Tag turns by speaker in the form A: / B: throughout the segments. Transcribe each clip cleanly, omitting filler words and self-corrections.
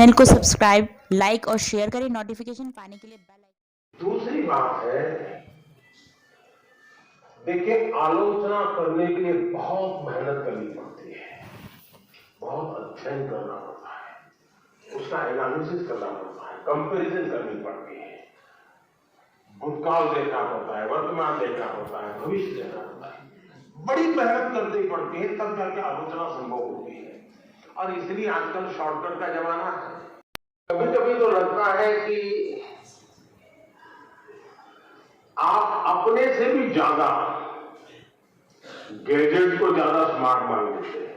A: Channel को subscribe, like और share करें। नोटिफिकेशन पाने के लिए बेल आइकन।
B: दूसरी बात है, देखिए, आलोचना करने के लिए बहुत मेहनत करनी पड़ती है, बहुत अध्ययन करना पड़ता है, उसका एनालिसिस करना पड़ता है, कंपैरिजन करनी पड़ती है, भूतकाल देखना पड़ता है, वर्तमान देखना पड़ता है, भविष्य देखना पड़ता है, बड़ी मेहनत करनी पड़ती है, तब जाके आलोचना संभव होती है। और इसलिए आजकल शॉर्टकट का जमाना है। कभी कभी तो लगता है कि आप अपने से भी ज्यादा गैजेट को ज्यादा स्मार्ट मान लेते हैं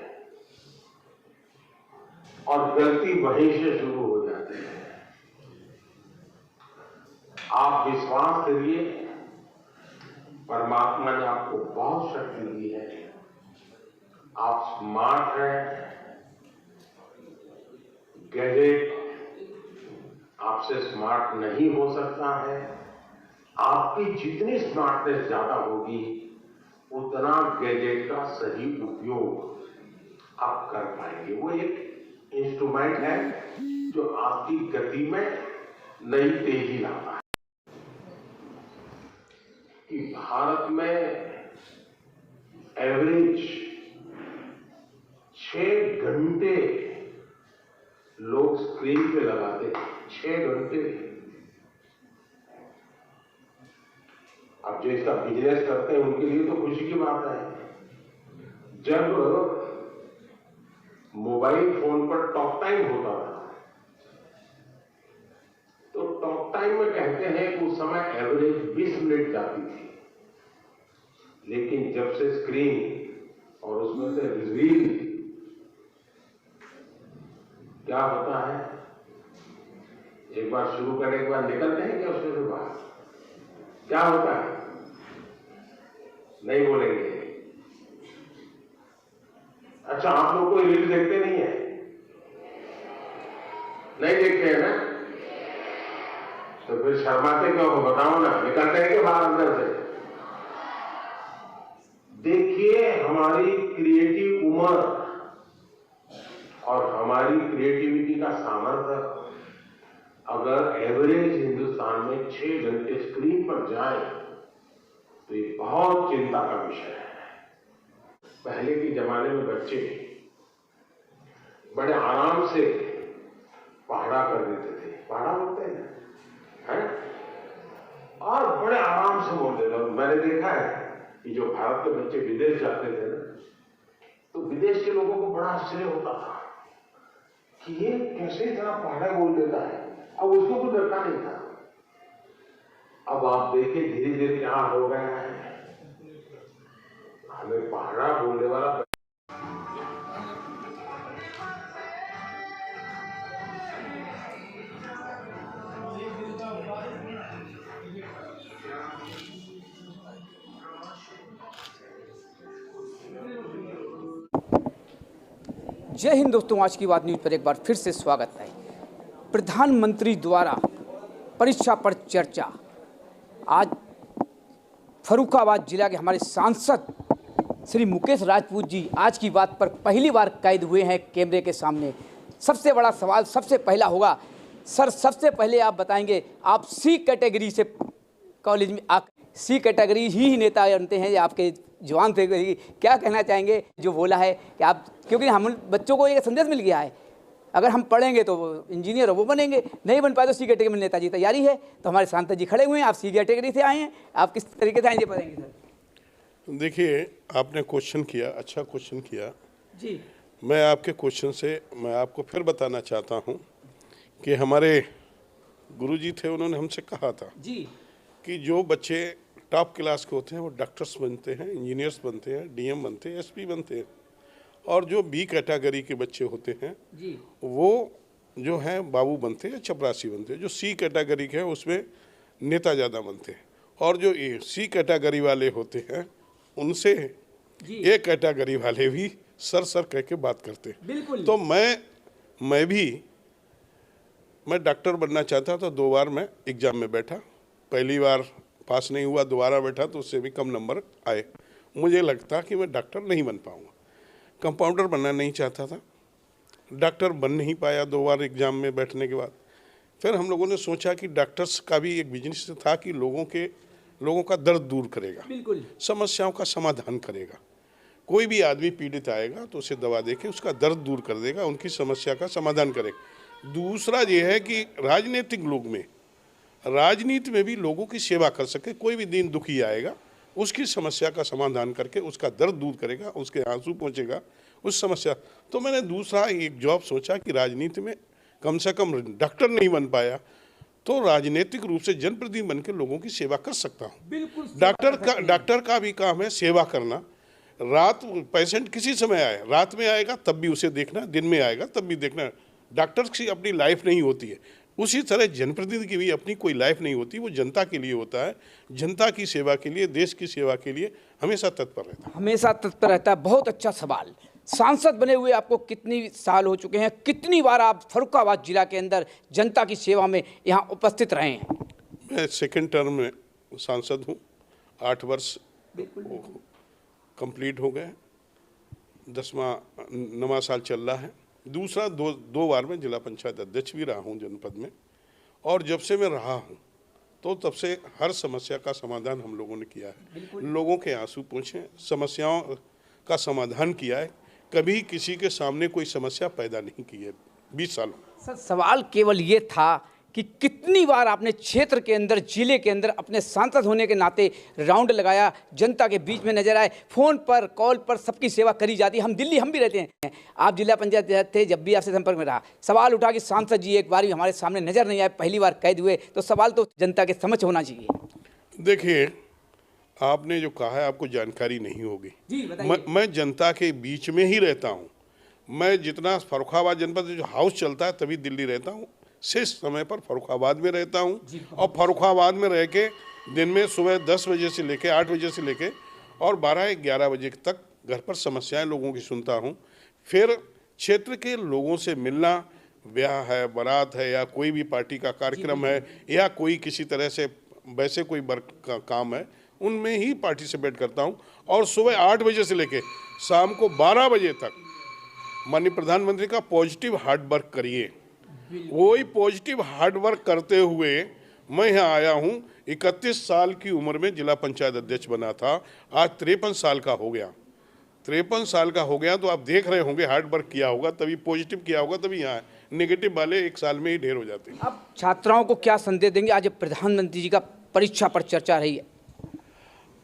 B: और गलती वहीं से शुरू हो जाती है। आप विश्वास करिए, परमात्मा ने आपको बहुत शक्ति दी है, आप स्मार्ट हैं, गैजेट आपसे स्मार्ट नहीं हो सकता है। आपकी जितनी स्मार्टनेस ज्यादा होगी, उतना गैजेट का सही उपयोग आप कर पाएंगे। वो एक इंस्ट्रूमेंट है जो आपकी गति में नई तेजी लाता है। कि भारत में एवरेज 6 घंटे लोग स्क्रीन पे लगाते हैं, 6 घंटे। अब जो इसका बिजनेस करते हैं उनके लिए तो खुशी की बात है। जब मोबाइल फोन पर टॉक टाइम होता था, तो टॉक टाइम में कहते हैं कि उस समय एवरेज 20 मिनट जाती थी। लेकिन जब से स्क्रीन और उसमें से रील, क्या होता है, एक बार शुरू करने के बाद निकलते हैं क्या उसमें से बाहर? क्या होता है? नहीं बोलेंगे। अच्छा, आप लोग कोई रील देखते नहीं है? नहीं देखते हैं ना? तो फिर शर्माते क्यों हो? बताओ ना, निकलते हैं कि बाहर अंदर से? देखिए, हमारी क्रिएटिव उम्र और हमारी क्रिएटिविटी का सामर्थ्य अगर एवरेज हिंदुस्तान में 6 घंटे स्क्रीन पर जाए तो ये बहुत चिंता का विषय है। पहले के जमाने में बच्चे बड़े आराम से पढ़ा कर देते थे, पढ़ा बोलते हैं, और बड़े आराम से बोल देते। मैंने देखा है कि जो भारत के बच्चे विदेश जाते थे ना, तो विदेश के लोगों को बड़ा आश्चर्य होता था कि ये कैसे इतना पढ़ा बोल देता है। अब उसको कुछ डरता नहीं था। अब आप देखिए धीरे धीरे क्या हो गया है, हमें पहाड़ा बोलने वाला।
C: जय हिंद दोस्तों, आज की बात न्यूज़ पर एक बार फिर से स्वागत है। प्रधानमंत्री द्वारा परीक्षा पर चर्चा। आज फर्रुखाबाद जिला के हमारे सांसद श्री मुकेश राजपूत जी आज की बात पर पहली बार कैद हुए हैं कैमरे के सामने। सबसे बड़ा सवाल सबसे पहला होगा, सर सबसे पहले आप बताएंगे, आप सी कैटेगरी से कॉलेज में सी कैटेगरी ही नेता बनते हैं, आपके जवान थे, क्या कहना चाहेंगे जो बोला है कि आप, क्योंकि हम बच्चों को एक संदेश मिल गया है, अगर हम पढ़ेंगे तो इंजीनियर वो बनेंगे, नहीं बन पाए तो सी कैटेगरी में नेताजी तैयारी है। तो हमारे सांसद जी खड़े हुए हैं, आप सी कैटेगरी से आए हैं, आप किस तरीके से आएंगे बताएंगे सर?
D: देखिए, आपने क्वेश्चन किया, अच्छा क्वेश्चन किया
C: जी।
D: मैं आपके क्वेश्चन से मैं आपको फिर बताना चाहता हूं कि हमारे गुरुजी थे, उन्होंने हमसे कहा था
C: जी
D: कि जो बच्चे टॉप क्लास के होते हैं वो डॉक्टर्स बनते हैं, इंजीनियर्स बनते हैं, डीएम बनते हैं, एसपी बनते हैं, और जो बी कैटेगरी के बच्चे होते हैं
C: जी
D: वो जो हैं बाबू बनते हैं, चपरासी बनते हैं। जो सी कैटेगरी के हैं उसमें नेता ज़्यादा बनते हैं, और जो सी कैटेगरी वाले होते हैं उनसे ए कैटेगरी वाले भी सर सर कह के बात करते हैं।
C: बिल्कुल।
D: तो मैं डॉक्टर बनना चाहता था। 2 बार मैं एग्ज़ाम में बैठा, पहली बार पास नहीं हुआ, दोबारा बैठा तो उससे भी कम नंबर आए। मुझे लगता कि मैं डॉक्टर नहीं बन पाऊँगा। कंपाउंडर बनना नहीं चाहता था, डॉक्टर बन नहीं पाया 2 बार एग्जाम में बैठने के बाद। फिर हम लोगों ने सोचा कि डॉक्टर्स का भी एक बिजनेस था कि लोगों का दर्द दूर करेगा,
C: बिल्कुल
D: समस्याओं का समाधान करेगा। कोई भी आदमी पीड़ित आएगा तो उसे दवा देके उसका दर्द दूर कर देगा, उनकी समस्या का समाधान करेगा। दूसरा ये है कि राजनीतिक लोग में, राजनीति में भी लोगों की सेवा कर सके। कोई भी दीन दुखी आएगा उसकी समस्या का समाधान करके उसका दर्द दूर करेगा, उसके आंसू पहुँचेगा उस समस्या। तो मैंने दूसरा एक जॉब सोचा कि राजनीति में कम से कम डॉक्टर नहीं बन पाया तो राजनीतिक रूप से जनप्रतिनिधि बन के लोगों की सेवा कर सकता हूँ।
C: बिल्कुल
D: डॉक्टर का भी काम है सेवा करना। रात पेशेंट किसी समय आए, रात में आएगा तब भी उसे देखना, दिन में आएगा तब भी देखना। डॉक्टर की अपनी लाइफ नहीं होती है, उसी तरह जनप्रतिनिधि की भी अपनी कोई लाइफ नहीं होती, वो जनता के लिए होता है, जनता की सेवा के लिए, देश की सेवा के लिए हमेशा तत्पर रहता है।
C: हमेशा तत्पर रहता है। बहुत अच्छा सवाल। सांसद बने हुए आपको कितनी साल हो चुके हैं, कितनी बार आप फर्रुखाबाद जिला के अंदर जनता की सेवा में यहाँ उपस्थित रहे हैं?
D: मैं सेकंड टर्म में सांसद हूँ, 8 वर्ष कंप्लीट हो गए, 9वां साल चल रहा है। दूसरा दो बार मैं जिला पंचायत अध्यक्ष भी रहा हूँ जनपद में, और जब से मैं रहा हूँ तो तब से हर समस्या का समाधान हम लोगों ने किया है। लोगों के आंसू पोंछे, समस्याओं का समाधान किया है, कभी किसी के सामने कोई समस्या पैदा नहीं की है 20 सालों।
C: सर सवाल केवल ये था कि कितनी बार आपने क्षेत्र के अंदर, जिले के अंदर अपने सांसद होने के नाते राउंड लगाया, जनता के बीच में नजर आए, फोन पर, कॉल पर सबकी सेवा करी जाती है। हम दिल्ली हम भी रहते हैं, आप जिला पंचायत थे, जब भी आपसे संपर्क में रहा, सवाल उठा कि सांसद जी एक बार भी हमारे सामने नजर नहीं आए, पहली बार कैद हुए, तो सवाल तो जनता के समझ होना चाहिए।
D: देखिए, आपने जो कहा है आपको जानकारी नहीं होगी।
C: जी बताइए।
D: मैं जनता के बीच में ही रहता हूँ। मैं जितना फर्रुखाबाद जनपद में जो हाउस चलता है तभी दिल्ली रहता हूँ, शेष समय पर फर्रुखाबाद में रहता हूँ। और फर्रुखाबाद में रह के दिन में सुबह 10 बजे से लेके 8 बजे से लेके और 12-11 बजे तक घर पर समस्याएं लोगों की सुनता हूँ। फिर क्षेत्र के लोगों से मिलना, ब्याह है, बारात है, या कोई भी पार्टी का कार्यक्रम है, या कोई किसी तरह से वैसे कोई वर्क का काम है, उनमें ही पार्टिसिपेट करता हूं। और सुबह 8 बजे से लेके शाम को 12 बजे तक माननीय प्रधानमंत्री का पॉजिटिव हार्ड वर्क करिए, वही पॉजिटिव हार्ड वर्क करते हुए मैं यहाँ आया हूँ। 31 साल की उम्र में जिला पंचायत अध्यक्ष बना था, आज 53 साल का हो गया। 53 साल का हो गया तो आप देख रहे होंगे हार्ड वर्क किया होगा, तभी पॉजिटिव किया होगा, तभी यहाँ नेगेटिव वाले 1 साल में ही ढेर हो जाते हैं।
C: अब छात्राओं को क्या संदेश देंगे? आज प्रधानमंत्री जी का परीक्षा पर चर्चा रही है,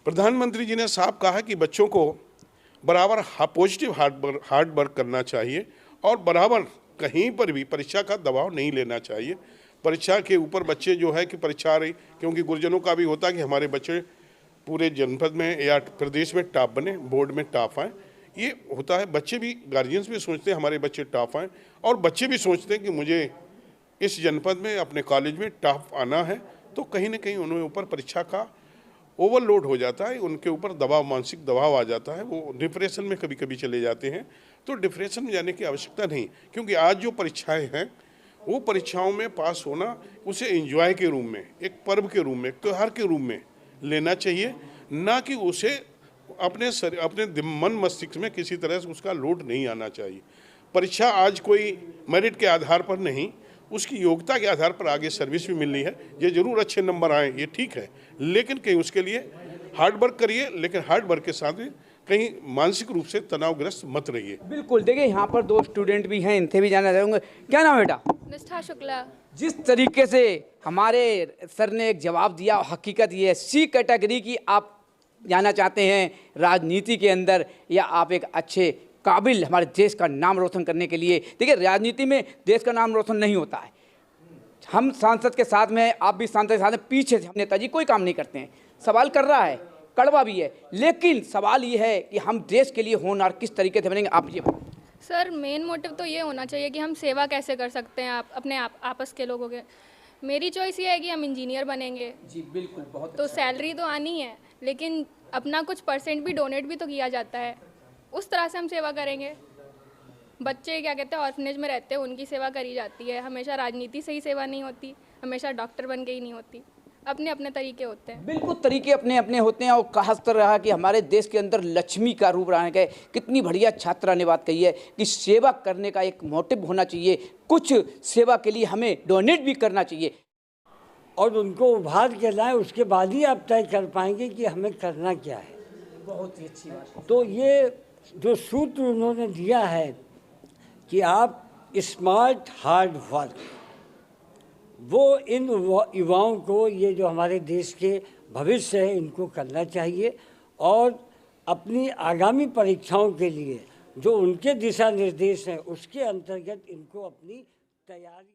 D: प्रधानमंत्री जी ने साफ कहा कि बच्चों को बराबर पॉजिटिव हार्ड वर्क करना चाहिए और बराबर कहीं पर भी परीक्षा का दबाव नहीं लेना चाहिए। परीक्षा के ऊपर बच्चे जो है कि परीक्षा आ रही, क्योंकि गुरुजनों का भी होता है कि हमारे बच्चे पूरे जनपद में या प्रदेश में टॉप बने, बोर्ड में टॉप आए, ये होता है। बच्चे भी, गार्जियंस भी सोचते हैं हमारे बच्चे टॉप आए, और बच्चे भी सोचते हैं कि मुझे इस जनपद में अपने कॉलेज में टॉप आना है। तो कहीं ना कहीं उनके ऊपर परीक्षा का ओवरलोड हो जाता है, उनके ऊपर दबाव, मानसिक दबाव आ जाता है, वो डिप्रेशन में कभी कभी चले जाते हैं। तो डिप्रेशन में जाने की आवश्यकता नहीं, क्योंकि आज जो परीक्षाएं हैं वो परीक्षाओं में पास होना उसे एंजॉय के रूप में, एक पर्व के रूप में, एक त्यौहार के रूप में लेना चाहिए, ना कि उसे अपने मन मस्तिष्क में किसी तरह से उसका लोड नहीं आना चाहिए। परीक्षा आज कोई मेरिट के आधार पर नहीं, उसकी योग्यता के आधार पर आगे सर्विस भी मिलनी है। ये जरूर अच्छे नंबर आए, ये ठीक है, लेकिन कहीं उसके लिए हार्ड वर्क करिए, लेकिन हार्ड वर्क के साथ में कहीं मानसिक रूप से तनावग्रस्त मत रहिए।
C: बिल्कुल। देखिए यहाँ पर 2 स्टूडेंट भी हैं, इनसे भी जानना चाहूँगा, क्या नाम है बेटा?
E: निष्ठा शुक्ला।
C: जिस तरीके से हमारे सर ने एक जवाब दिया, हकीकत ये है, सी कैटेगरी की आप जाना चाहते हैं राजनीति के अंदर, या आप एक अच्छे काबिल हमारे देश का नाम रोशन करने के लिए? देखिए राजनीति में देश का नाम रोशन नहीं होता है, हम सांसद के साथ में, आप भी सांसद के साथ में, पीछे से नेताजी कोई काम नहीं करते हैं। सवाल कर रहा है, कड़वा भी है, लेकिन सवाल ये है कि हम देश के लिए होनहार किस तरीके से बनेंगे, आप ये बताएं।
E: सर मेन मोटिव तो ये होना चाहिए कि हम सेवा कैसे कर सकते हैं आपस के लोगों के। मेरी चॉइस ये है कि हम इंजीनियर बनेंगे।
C: जी बिल्कुल, बहुत
E: तो सैलरी तो आनी है, लेकिन अपना कुछ % भी डोनेट भी तो किया जाता है, उस तरह से हम सेवा करेंगे। बच्चे क्या कहते हैं ऑर्फनेज में रहते हैं, उनकी सेवा करी जाती है। हमेशा राजनीति से ही सेवा नहीं होती, हमेशा डॉक्टर बन के ही नहीं होती। अपने अपने तरीके होते हैं।
C: बिल्कुल तरीके अपने अपने होते हैं और कहा रहा कि हमारे देश के अंदर लक्ष्मी का रूप रहा है। कितनी बढ़िया छात्रा ने बात कही है कि सेवा करने का एक मोटिव होना चाहिए, कुछ सेवा के लिए हमें डोनेट भी करना चाहिए
F: और उनको उभार के लाए, उसके बाद ही आप तय कर पाएंगे कि हमें करना क्या है।
C: बहुत ही अच्छी बात है।
F: तो ये जो सूत्र उन्होंने दिया है कि आप स्मार्ट हार्ड वर्क, वो इन युवाओं को, ये जो हमारे देश के भविष्य है, इनको करना चाहिए और अपनी आगामी परीक्षाओं के लिए जो उनके दिशा निर्देश हैं उसके अंतर्गत इनको अपनी तैयारी